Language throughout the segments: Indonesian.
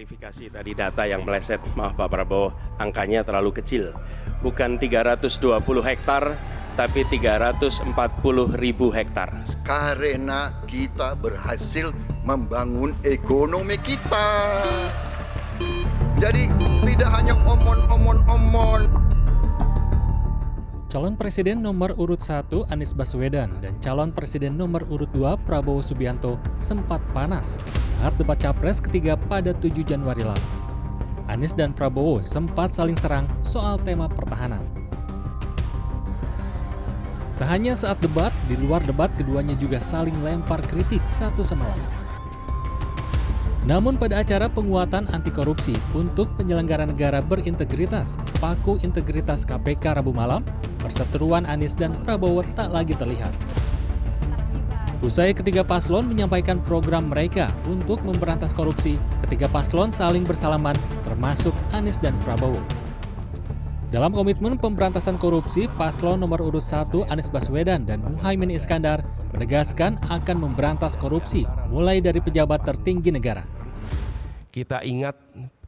klarifikasi tadi data yang meleset, maaf Pak Prabowo, angkanya terlalu kecil. Bukan 320 hektar, tapi 340.000 hektar. Karena kita berhasil membangun ekonomi kita. Jadi tidak hanya omon-omon. Calon Presiden nomor urut 1 Anies Baswedan dan calon Presiden nomor urut 2 Prabowo Subianto sempat panas saat debat Capres ketiga pada 7 Januari lalu. Anies dan Prabowo sempat saling serang soal tema pertahanan. Tak hanya saat debat, di luar debat keduanya juga saling lempar kritik satu sama lain. Namun pada acara penguatan anti korupsi untuk penyelenggara negara berintegritas, Paku Integritas KPK Rabu malam, perseteruan Anies dan Prabowo tak lagi terlihat. Usai ketiga paslon menyampaikan program mereka untuk memberantas korupsi, ketiga paslon saling bersalaman, termasuk Anies dan Prabowo. Dalam komitmen pemberantasan korupsi, paslon nomor urut 1 Anies Baswedan dan Muhaimin Iskandar menegaskan akan memberantas korupsi mulai dari pejabat tertinggi negara. Kita ingat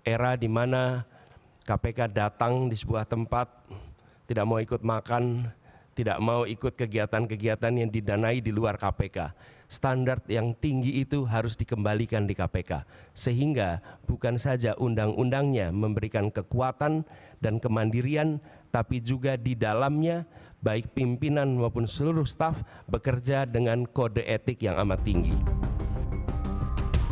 era di mana KPK datang di sebuah tempat, tidak mau ikut makan, tidak mau ikut kegiatan-kegiatan yang didanai di luar KPK. Standar yang tinggi itu harus dikembalikan di KPK. Sehingga bukan saja undang-undangnya memberikan kekuatan dan kemandirian, tapi juga di dalamnya baik pimpinan maupun seluruh staf bekerja dengan kode etik yang amat tinggi.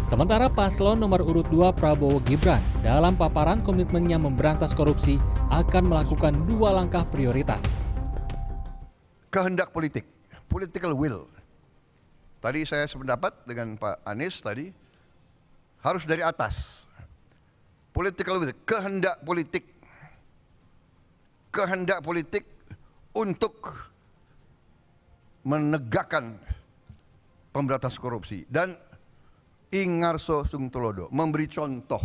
Sementara paslon nomor urut 2 Prabowo Gibran dalam paparan komitmennya memberantas korupsi akan melakukan 2 langkah prioritas. Kehendak politik, political will. Tadi saya sependapat dengan Pak Anies tadi, harus dari atas. Political will, kehendak politik. Kehendak politik untuk menegakkan pemberantasan korupsi. Dan Ingarso Sungtulodo memberi contoh.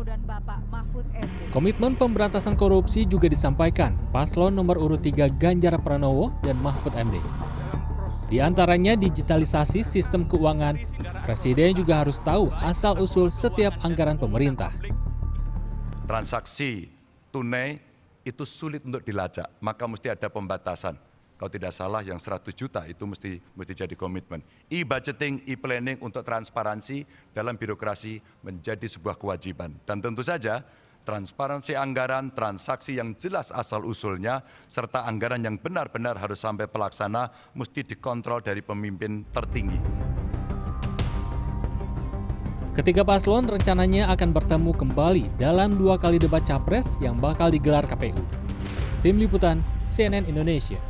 Dan Bapak Mahfud MD. Komitmen pemberantasan korupsi juga disampaikan paslon nomor urut 3 Ganjar Pranowo dan Mahfud MD. Di antaranya digitalisasi sistem keuangan, Presiden juga harus tahu asal-usul setiap anggaran pemerintah. Transaksi tunai itu sulit untuk dilacak, maka mesti ada pembatasan. Kalau tidak salah yang 100 juta itu mesti jadi komitmen. E-budgeting, e-planning untuk transparansi dalam birokrasi menjadi sebuah kewajiban. Dan tentu saja transparansi anggaran, transaksi yang jelas asal-usulnya, serta anggaran yang benar-benar harus sampai pelaksana mesti dikontrol dari pemimpin tertinggi. Ketiga paslon rencananya akan bertemu kembali dalam 2 kali debat Capres yang bakal digelar KPU. Tim Liputan CNN Indonesia.